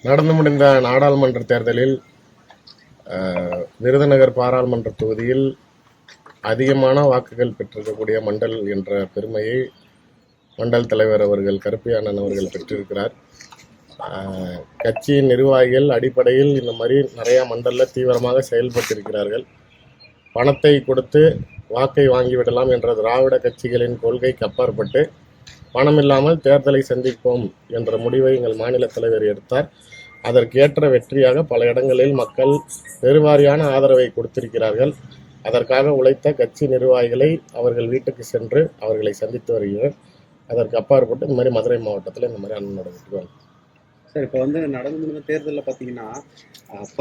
நடந்து முடிந்த நாடாளுமன்ற தேர்தலில் விருதுநகர் பாராளுமன்ற தொகுதியில் அதிகமான வாக்குகள் பெற்றிருக்கக்கூடிய மண்டல் என்ற பெருமையை மண்டல் தலைவர் அவர்கள் கருப்பையானன் அவர்கள் பெற்றிருக்கிறார். கட்சியின் நிர்வாகிகள் அடிப்படையில் இந்த மாதிரி நிறையா மண்டலில் தீவிரமாக செயல்பட்டிருக்கிறார்கள். பணத்தை கொடுத்து வாக்கை வாங்கிவிடலாம் என்ற திராவிட கட்சிகளின் கொள்கைக்கு அப்பாற்பட்டு பணம் இல்லாமல் தேர்தலை சந்திப்போம் என்ற முடிவை எங்கள் மாநில தலைவர் எடுத்தார். அதற்கேற்ற வெற்றியாக பல இடங்களில் மக்கள் பெருவாரியான ஆதரவை கொடுத்திருக்கிறார்கள். அதற்காக உழைத்த கட்சி நிர்வாகிகளை அவர்கள் வீட்டுக்கு சென்று அவர்களை சந்தித்து வருகிறேன். அதற்கு அப்பாற்பட்டு இந்த மாதிரி மதுரை மாவட்டத்தில் இந்த மாதிரி அண்ணன் நடந்துட்டு சார், இப்போ நடந்து முடிந்த தேர்தலில் பார்த்தீங்கன்னா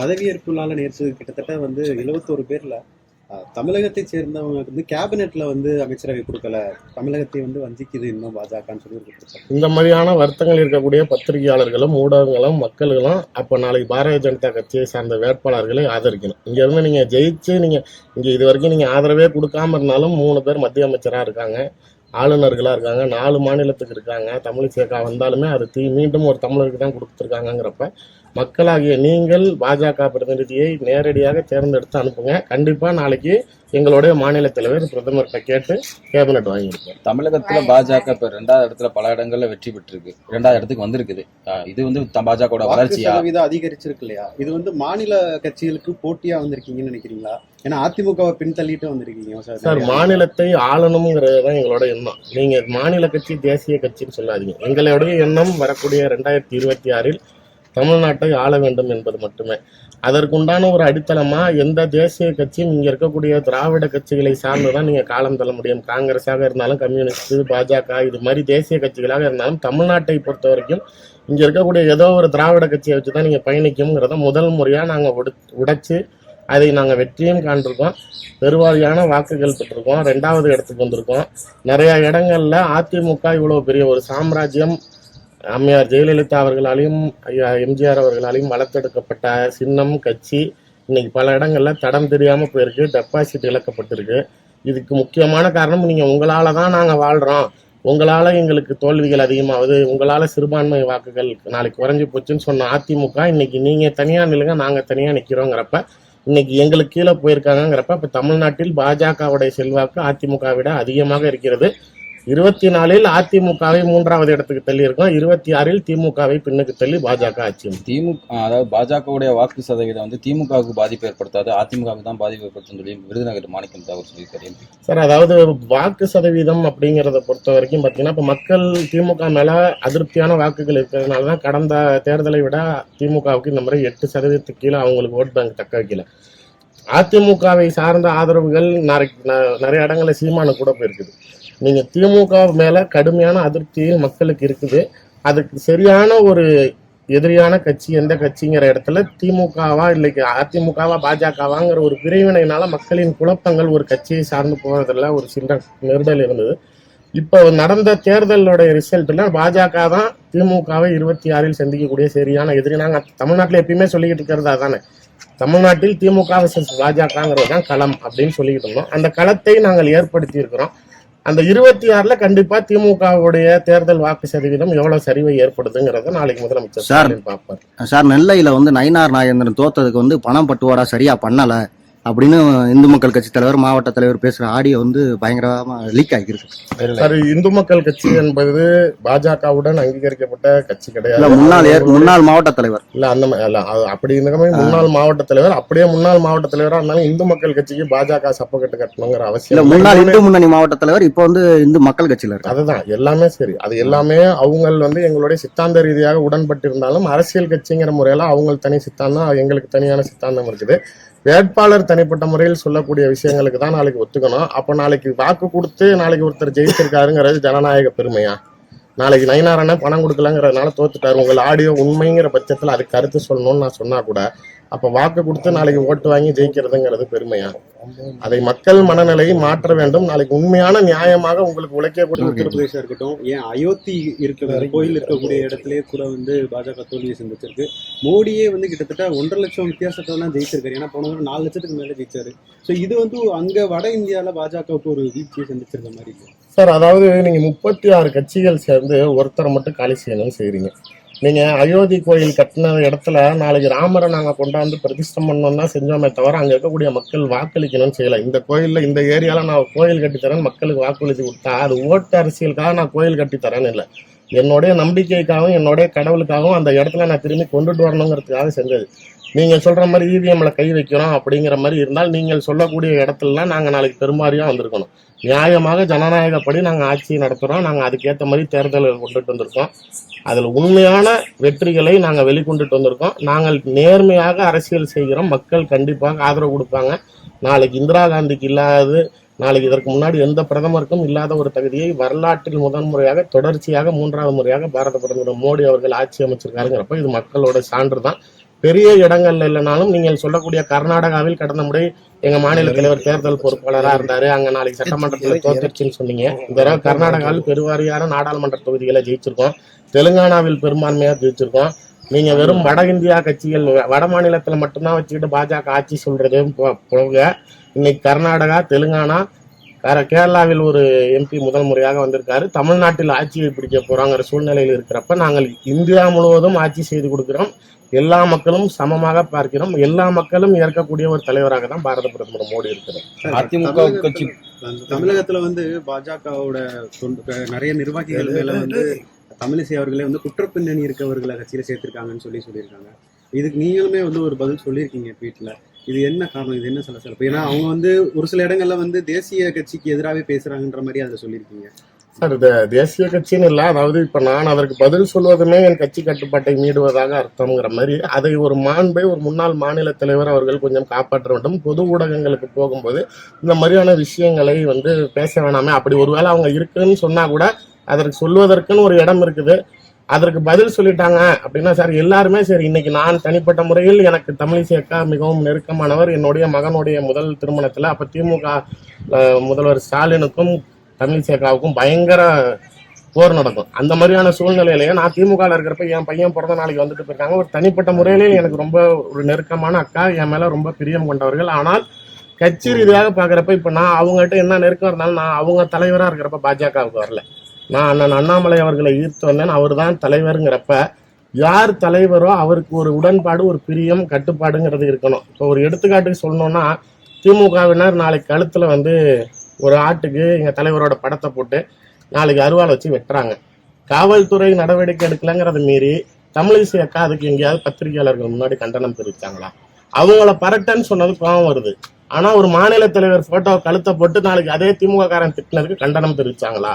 பதவியேற்புனால நேற்று கிட்டத்தட்ட 71 பேரில் தமிழகத்தை சேர்ந்தவங்க கேபினெட்ல அமைச்சரவை கொடுக்கல, தமிழகத்தை வஞ்சிக்குது இன்னும் பாஜகன்னு சொல்லி. இந்த மாதிரியான வருத்தங்கள் இருக்கக்கூடிய பத்திரிகையாளர்களும் ஊடகங்களும் மக்களும் அப்போ நாளைக்கு பாரதிய ஜனதா கட்சியை சார்ந்த வேட்பாளர்களை ஆதரிக்கணும். இங்கேருந்து நீங்கள் ஜெயிச்சு நீங்கள் இங்கே இது வரைக்கும் நீங்கள் ஆதரவே கொடுக்காம இருந்தாலும் 3 பேர் மத்திய அமைச்சராக இருக்காங்க, ஆளுநர்களாக இருக்காங்க, 4 மாநிலத்துக்கு இருக்காங்க. தமிழிசேகா வந்தாலுமே அது மீண்டும் ஒரு தமிழருக்கு தான் கொடுத்துருக்காங்கிறப்ப மக்களாகிய நீங்கள் பாஜக பிரதிநிதியை நேரடியாக தேர்ந்தெடுத்து அனுப்புங்க. கண்டிப்பாக நாளைக்கு எங்களுடைய மாநில தலைவர் பிரதமர்கிட்ட கேட்டு கேபினெட் வாங்கியிருக்கோம். தமிழகத்தில் பாஜக இப்போ 2வது இடத்துல பல இடங்கள்ல வெற்றி பெற்றிருக்கு, 2வது இடத்துக்கு வந்திருக்குது. இது பாஜகவோட வளர்ச்சியா அதிகரிச்சிருக்கு இல்லையா? இது மாநில கட்சிகளுக்கு போட்டியா வந்திருக்கீங்கன்னு நினைக்கிறீங்களா? ஏன்னா அதிமுகவை பின்தள்ளிட்டு வந்திருக்கீங்க சார். மாநிலத்தை ஆளணுங்கிறது தான் எங்களோட எண்ணம். நீங்க மாநில கட்சி தேசிய கட்சின்னு சொல்லாதீங்க. எங்களுடைய எண்ணம் வரக்கூடிய 2026 தமிழ்நாட்டை ஆள வேண்டும் என்பது மட்டுமே. அதற்குண்டான ஒரு அடித்தளமா எந்த தேசிய கட்சியும் இங்க இருக்கக்கூடிய திராவிட கட்சிகளை சார்ந்துதான் நீங்க காலம் தள்ள முடியும். காங்கிரஸாக இருந்தாலும், கம்யூனிஸ்ட், பாஜக இது மாதிரி தேசிய கட்சிகளாக இருந்தாலும் தமிழ்நாட்டை பொறுத்த வரைக்கும் இங்க இருக்கக்கூடிய ஏதோ ஒரு திராவிட கட்சியை வச்சுதான் நீங்க பயணிக்கும்ங்கிறத முதல் முறையா நாங்க உடைச்சு அதை நாங்கள் வெற்றியும் காண்டிருக்கோம். பெருவாரியான வாக்குகள் பெற்றிருக்கோம். 2வது இடத்துக்கு வந்திருக்கோம். நிறைய இடங்கள்ல அதிமுக இவ்வளவு பெரிய ஒரு சாம்ராஜ்யம் அம்மையார் ஜெயலலிதா அவர்களாலையும் எம்ஜிஆர் அவர்களாலையும் வளர்த்தெடுக்கப்பட்ட சின்னம் கட்சி இன்னைக்கு பல இடங்கள்ல தடம் தெரியாம போயிருக்கு, டெபாசிட் இழக்கப்பட்டிருக்கு. இதுக்கு முக்கியமான காரணம் நீங்க உங்களால தான் நாங்க வாழ்றோம், உங்களால எங்களுக்கு தோல்விகள் அதிகமாகுது, உங்களால சிறுபான்மை வாக்குகள் நாளைக்கு குறைஞ்சி போச்சுன்னு சொன்ன அதிமுக இன்னைக்கு நீங்க தனியா நில்லுங்க நாங்க தனியா நிக்கிறோங்கிறப்ப இன்னைக்கு எங்களுக்கு கீழே போயிருக்காங்கிறப்ப இப்ப தமிழ்நாட்டில் பாஜகவுடைய செல்வாக்கு அதிமுக விட அதிகமாக இருக்கிறது. 24 அதிமுகவை 3வது இடத்துக்கு தள்ளி இருக்கும், 26 திமுகவை பின்னுக்கு தள்ளி பாஜக ஆட்சி. அதாவது பாஜகவுடைய வாக்கு சதவீதம் திமுகவுக்கு பாதிப்பு ஏற்படுத்தாது, அதிமுகவுக்கு தான் பாதிப்பு ஏற்படுத்தும் சொல்லி விருதுநகர் மாணிக்கம் தாக்கூர் சொல்லியிருக்காரு. சார், அதாவது வாக்கு சதவீதம் அப்படிங்கிறத பொறுத்த வரைக்கும் பார்த்தீங்கன்னா இப்போ மக்கள் திமுக மேல அதிருப்தியான வாக்குகள் இருக்கிறதுனால தான் கடந்த தேர்தலை விட திமுகவுக்கு இந்த முறை 8% கீழே அவங்களுக்கு ஓட் பேங்க் தக்க வைக்கல. அதிமுகவை சார்ந்த ஆதரவுகள் நிறைய இடங்களில் சீமானு கூட போயிருக்குது. நீங்க திமுக மேல கடுமையான அதிருப்தியில் மக்களுக்கு இருக்குது. அதுக்கு சரியான ஒரு எதிரியான கட்சி எந்த கட்சிங்கிற இடத்துல திமுகவா இல்லைக்கு அதிமுகவா பாஜகவாங்கிற ஒரு பிரிவினையினால மக்களின் குழப்பங்கள் ஒரு கட்சியை சார்ந்து போறதுல ஒரு சின்ன நெருடல் இருந்தது. இப்போ நடந்த தேர்தலோட ரிசல்ட்ல பாஜக தான் திமுகவை 26 சந்திக்கக்கூடிய சரியான எதிரி. நாங்க தமிழ்நாட்டில் எப்பயுமே சொல்லிக்கிட்டு இருக்கிறது அதானே, தமிழ்நாட்டில் திமுக வர்சஸ் பாஜகங்கிறது தான் களம் அப்படின்னு சொல்லிக்கிட்டு இருந்தோம். அந்த களத்தை நாங்கள் ஏற்படுத்தி இருக்கிறோம். அந்த 26ல கண்டிப்பா திமுகவுடைய தேர்தல் வாக்கு சதவீதம் எவ்வளவு சரிவை ஏற்படுதுங்கிறத நாளைக்கு முதலமைச்சர் பார்ப்பார். சார், நெல்லையில நயினார் நாகேந்திரன் தோத்ததுக்கு பணம் பட்டுவாடா சரியா பண்ணல அப்படின்னு இந்து மக்கள் கட்சி தலைவர் மாவட்ட தலைவர் பேசுற ஆடியோ பயங்கரமா லீக் ஆகிருக்கு. சார், இந்து மக்கள் கட்சி என்பது பாஜகவுடன் அங்கீகரிக்கப்பட்ட கட்சி கிடையாது. முன்னாள் மாவட்ட தலைவர் இல்ல அந்த அப்படி இருந்த முன்னாள் மாவட்ட தலைவர் அப்படியே முன்னாள் மாவட்ட தலைவரா இருந்தாலும் இந்து மக்கள் கட்சிக்கு பாஜக சப்பக்கட்டு கட்டணுங்கிற அவசியம். முன்னாள் இந்து முன்னணி மாவட்ட தலைவர் இப்போ இந்து மக்கள் கட்சியில இருக்கு. அதுதான் எல்லாமே சரி. அது எல்லாமே அவங்க எங்களுடைய சித்தாந்த ரீதியாக உடன்பட்டு இருந்தாலும் அரசியல் கட்சிங்கிற முறையில அவங்க தனி சித்தாந்தம், எங்களுக்கு தனியான சித்தாந்தம் இருக்குது. வேட்பாளர் தனிப்பட்ட முறையில் சொல்லக்கூடிய விஷயங்களுக்கு தான் நாளைக்கு ஒத்துக்கணும். அப்போ நாளைக்கு வாக்கு கொடுத்து நாளைக்கு ஒருத்தர் ஜெயிச்சிருக்காருங்கிறது ஜனநாயக பெருமையா? நாளைக்கு நயினாரான பணம் கொடுக்கலங்கிறதுனால தோத்துட்டாரு, உங்கள் ஆடியோ உண்மைங்கிற பட்சத்தில் அதுக்கு கருத்து சொல்லணும்னு நான் சொன்னா கூட அப்ப வாக்கு கொடுத்து நாளைக்கு ஓட்டு வாங்கி ஜெயிக்கிறதுங்கிறது பெருமையா? அதை மக்கள் மனநிலையை மாற்ற வேண்டும். நாளைக்கு உண்மையான நியாயமாக உங்களுக்கு உழைக்கக்கூடிய உத்தரப்பிரதேசம் இருக்கட்டும், ஏன் அயோத்தி இருக்கிற கோயில் இருக்கக்கூடிய இடத்துலயே கூட பாஜக தோல்வியை சந்திச்சிருக்கு. மோடியே கிட்டத்தட்ட 1.5 லட்சம் வித்தியாசத்தை தான் ஜெயிச்சிருக்காரு. ஏன்னா போன 4 லட்சத்துக்கு மேல ஜெயிச்சாரு. ஸோ இது அங்க வட இந்தியால பாஜகவுக்கு ஒரு வீழ்ச்சியை சந்திச்சிருக்க மாதிரி இருக்கு சார். அதாவது நீங்க 36 கட்சிகள் சேர்ந்து ஒருத்தரை மட்டும் காலி செய்யணும்னு செய்றீங்க. நீங்க அயோத்தி கோயில் கட்டின இடத்துல நாளைக்கு ராமரை நாங்க கொண்டாந்து பிரதிஷ்டம் பண்ணோம் தான் செஞ்சோமே தவிர அங்க இருக்கக்கூடிய மக்கள் வாக்களிக்கணும்னு செய்யல. இந்த கோயில்ல இந்த ஏரியால நான் கோயில் கட்டித்தரேன் மக்களுக்கு வாக்குறுதி கொடுத்தா அது ஓட்டு அரசியலுக்காக நான் கோயில் கட்டித்தரேன்னு இல்லை, என்னுடைய நம்பிக்கைக்காகவும் என்னுடைய கடவுளுக்காகவும் அந்த இடத்துல நான் திரும்பி கொண்டுட்டு வரணுங்கிறதுக்காக செஞ்சது. நீங்க சொல்ற மாதிரி இவிஎம்ல கை வைக்கிறோம் அப்படிங்கிற மாதிரி இருந்தால் நீங்கள் சொல்லக்கூடிய இடத்துலலாம் நாங்க நாளைக்கு பெரும்பாரியா வந்திருக்கணும். நியாயமாக ஜனநாயகப்படி நாங்க ஆட்சி நடத்துறோம், நாங்க அதுக்கேற்ற மாதிரி தேர்தல்கள் கொண்டுட்டு வந்திருக்கோம். அதுல உண்மையான வெற்றிகளை நாங்க வெளிக்கொண்டுட்டு வந்திருக்கோம். நாங்கள் நேர்மையாக அரசியல் செய்கிறோம், மக்கள் கண்டிப்பாக ஆதரவு கொடுப்பாங்க. நாளைக்கு இந்திரா காந்திக்கு இல்லாதது, நாளைக்கு இதற்கு முன்னாடி எந்த பிரதமருக்கும் இல்லாத ஒரு தகுதியை வரலாற்றில் முதன்முறையாக தொடர்ச்சியாக 3வது முறையாக பாரத பிரதமர் மோடி அவர்கள் ஆட்சி அமைச்சிருக்காருங்கிறப்ப இது மக்களோட சான்று தான். பெரிய இடங்கள்ல இல்லைனாலும் நீங்கள் சொல்லக்கூடிய கர்நாடகாவில் கடந்த முறை எங்க மாநில தலைவர் தேர்தல் பொறுப்பாளராக இருந்தாரு, அங்க நாளைக்கு சட்டமன்றத்தில் தோத்துருச்சுன்னு சொன்னீங்க. இந்த தடவை கர்நாடகாவில் பெருவாரியான நாடாளுமன்ற தொகுதிகளை ஜெயிச்சிருக்கோம், தெலுங்கானாவில் பெரும்பான்மையா ஜெயிச்சிருக்கோம். நீங்க வெறும் வட இந்தியா கட்சிகள் வட மாநிலத்துல மட்டும்தான் வச்சுக்கிட்டு பாஜக ஆட்சி சொல்றது போக இன்னைக்கு கர்நாடகா, தெலுங்கானா, கேரளாவில் ஒரு எம்பி முதல் முறையாக வந்திருக்காரு. தமிழ்நாட்டில் ஆட்சியை பிடிக்க போறாங்கிற சூழ்நிலையில் இருக்கிறப்ப நாங்கள் இந்தியா முழுவதும் ஆட்சி செய்து கொடுக்கிறோம். எல்லா மக்களும் சமமாக பார்க்கிறோம். எல்லா மக்களும் ஏற்கக்கூடிய ஒரு தலைவராக தான் பாரத பிரதமர் மோடி இருக்கிறார். அதிமுக கட்சி தமிழகத்துல வந்து பாஜகவோட நிறைய நிர்வாகிகள் மேல வந்து தமிழிசை அவர்களே வந்து குற்றப்பின்னணி இருக்கவர்களை கட்சியில சேர்த்திருக்காங்கன்னு சொல்லியிருக்காங்க. இதுக்கு நீங்களுமே வந்து ஒரு பதில் சொல்லியிருக்கீங்க ட்வீட்ல. இது என்ன காரணம், இது என்ன சலசலப்பு? ஏன்னா அவங்க வந்து ஒரு சில இடங்கள்ல வந்து தேசிய கட்சிக்கு எதிராகவே பேசுறாங்கன்ற மாதிரி அதை சொல்லியிருக்கீங்க. சார், இது தேசிய கட்சின்னு இல்லை, அதாவது இப்ப நான் அதற்கு பதில் சொல்வதுமே என் கட்சி கட்டுப்பாட்டை மீடுவதாக அர்த்தம்ங்கிற மாதிரி அதை ஒரு மாண்பை ஒரு முன்னாள் மாநில தலைவர் அவர்கள் கொஞ்சம் காப்பாற்ற வேண்டும். பொது ஊடகங்களுக்கு போகும்போது இந்த மாதிரியான விஷயங்களை வந்து பேச வேணாமே, அப்படி ஒருவேளை அவங்க இருக்குன்னு சொன்னா கூட அதற்கு சொல்வதற்குன்னு ஒரு இடம் இருக்குது, அதற்கு பதில் சொல்லிட்டாங்க அப்படின்னா சார் எல்லாருமே சரி. இன்னைக்கு நான் தனிப்பட்ட முறையில் எனக்கு தமிழிசை அக்கா மிகவும் நெருக்கமானவர். என்னுடைய மகனுடைய முதல் திருமணத்துல அப்ப திமுக முதல்வர் ஸ்டாலினுக்கும் தமிழிசை அக்காவுக்கும் பயங்கர போர் நடக்கும். அந்த மாதிரியான சூழ்நிலையிலேயே நான் திமுக இருக்கிறப்ப என் பையன் பிறந்த நாளைக்கு வந்துட்டு போயிருக்காங்க. ஒரு தனிப்பட்ட முறையிலே எனக்கு ரொம்ப ஒரு நெருக்கமான அக்கா, என் மேல ரொம்ப பிரியம் கொண்டவர்கள். ஆனால் கட்சி ரீதியாக பாக்குறப்ப இப்ப நான் அவங்ககிட்ட என்ன நெருக்கம் இருந்தாலும் நான் அவங்க தலைவரா இருக்கிறப்ப பாஜகவுக்கு வரல, நான் அண்ணன் அண்ணாமலை அவர்களை ஈர்த்து வந்தேன், அவர் தான் தலைவருங்கிறப்ப யார் தலைவரோ அவருக்கு ஒரு உடன்பாடு, ஒரு பிரியம், கட்டுப்பாடுங்கிறது இருக்கணும். இப்போ ஒரு எடுத்துக்காட்டுக்கு சொல்லணும்னா திமுகவினர் நாளைக்கு கழுத்துல வந்து ஒரு ஆட்டுக்கு எங்க தலைவரோட படத்தை போட்டு நாளைக்கு அருவாளை வச்சு வெட்டுறாங்க. காவல்துறை நடவடிக்கை எடுக்கலங்கிறத மீறி தமிழிசை அக்கா அதுக்கு எங்கேயாவது பத்திரிகையாளர்கள் முன்னாடி கண்டனம் தெரிவிச்சாங்களா? அவங்கள பரட்டன்னு சொன்னது கோவம் வருது. ஆனா ஒரு மாநில தலைவர் போட்டோ கழுத்தை போட்டு நாளைக்கு அதே திமுக காரன் திட்டினதுக்கு கண்டனம் தெரிவிச்சாங்களா?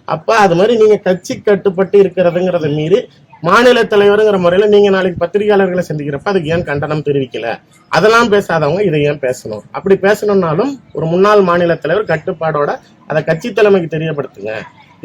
அப்ப அது மாதிரி நீங்க கட்சி கட்டுப்பட்டு இருக்கிறதுங்கிறத மீறி மாநில தலைவருங்கிற முறையில நீங்க நாளைக்கு பத்திரிகையாளர்களை சந்திக்கிறப்ப அதுக்கு ஏன் கண்டனம் தெரிவிக்கல? அதெல்லாம் பேசாதவங்க இதை ஏன் பேசணும்? அப்படி பேசணும்னாலும் ஒரு முன்னாள் மாநில தலைவர் கட்டுப்பாடோட அதை கட்சி தலைமைக்கு தெரியப்படுத்துங்க.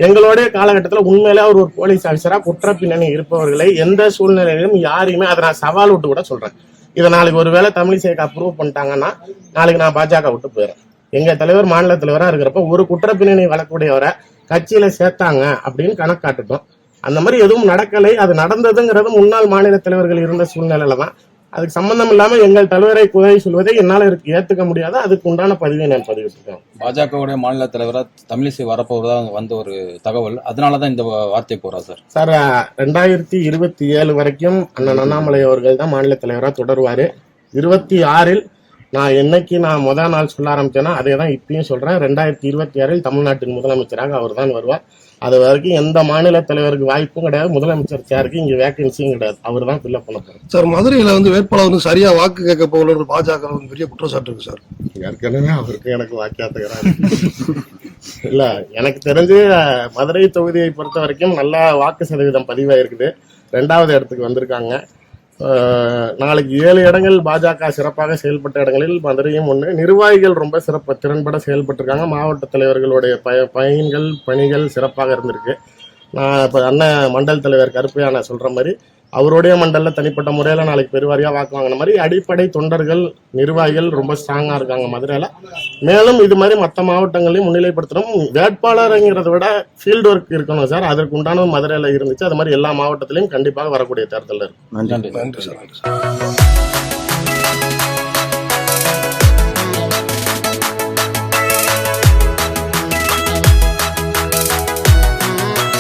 எங்களுடைய காலகட்டத்தில் உண்மையிலே அவர் ஒரு போலீஸ் ஆஃபீஸரா குற்ற பின்னணி இருப்பவர்களை எந்த சூழ்நிலையிலும் யாரையுமே அதை நான் சவால் விட்டு கூட சொல்றேன். இதை நாளைக்கு ஒருவேளை தமிழிசைக்கு அப்ரூவ் பண்ணிட்டாங்கன்னா நாளைக்கு நான் பாஜக விட்டு போயிடுறேன். எங்க தலைவர் மாநில தலைவரா இருக்கிறப்ப ஒரு குற்ற பின்னணி வளர்க்கக்கூடியவரை கட்சியில சேர்த்தாங்க அப்படின்னு கணக்காட்டுட்டோம். அந்த மாதிரி எதுவும் நடக்கலை. அது நடந்ததுங்கிறது முன்னாள் மாநில தலைவர்கள் இருந்த சூழ்நிலையில தான். அதுக்கு சம்பந்தம் இல்லாம எங்கள் தலைவரை குறை சொல்வதை என்னால ஏத்துக்க முடியாது. அதுக்கு உண்டான பதிவை நான் பதிவிட்டிருக்கேன். பாஜகவுடைய மாநில தலைவரா தமிழிசை வரப்போறதா வந்த ஒரு தகவல், அதனாலதான் இந்த வார்த்தை போறா சார். சார் 2027 வரைக்கும் அண்ணன் அண்ணாமலை அவர்கள் தான் மாநில தலைவரா தொடருவாரு. 26 நான் என்னைக்கு முதல் நாள் சொல்ல ஆரம்பிச்சேன்னா அதே தான் இப்பயும் சொல்றேன். 2026 தமிழ்நாட்டின் முதலமைச்சராக அவர் தான் வருவார். அது வரைக்கும் எந்த மாநில தலைவருக்கு வாய்ப்பும் கிடையாது, முதலமைச்சர் சேருக்கு இங்க வேகன்சியும் கிடையாது, அவர் தான் ஃபில்அப் பண்ண போறாரு. சார், மதுரையில வந்து வேட்பாளர் வந்து சரியா வாக்கு கேட்க போகல பாஜக பெரிய குற்றச்சாட்டு இருக்கு சார். ஏற்கனவே அவருக்கு எனக்கு வாக்கியாத்துக்கிறாரு இல்ல, எனக்கு தெரிஞ்சு மதுரை தொகுதியை பொறுத்த வரைக்கும் நல்ல வாக்கு சதவீதம் பதிவாயிருக்குது. 2வது இடத்துக்கு வந்திருக்காங்க. நாளைக்கு 7 இடங்கள் பாஜக சிறப்பாக செயல்பட்ட இடங்களில் மதுரையும் ஒன்று. நிர்வாகிகள் ரொம்ப திறன்பட செயல்பட்டிருக்காங்க. மாவட்ட தலைவர்களுடைய பயன்கள் பணிகள் சிறப்பாக இருந்திருக்கு. நான் இப்போ அண்ணன் மண்டல் தலைவர் கருப்பையா சொல்ற மாதிரி அவருடைய மண்டல தனிப்பட்ட முறையில நாளைக்கு பெருவாரியா வாக்கு வாங்கின மாதிரி அடிப்படை தொண்டர்கள் நிர்வாகிகள் ரொம்ப ஸ்ட்ராங்கா இருக்காங்க மதுரையில. மேலும் இது மாதிரி மற்ற மாவட்டங்களையும் முன்னிலைப்படுத்தணும். வேட்பாளருங்கிறத விட ஃபீல்டு ஒர்க் இருக்கணும் சார். அதற்கு உண்டான மதுரையில இருந்துச்சு. அது மாதிரி எல்லா மாவட்டத்திலையும் கண்டிப்பாக வரக்கூடிய தேர்தல் இருக்கு. நன்றி சார்.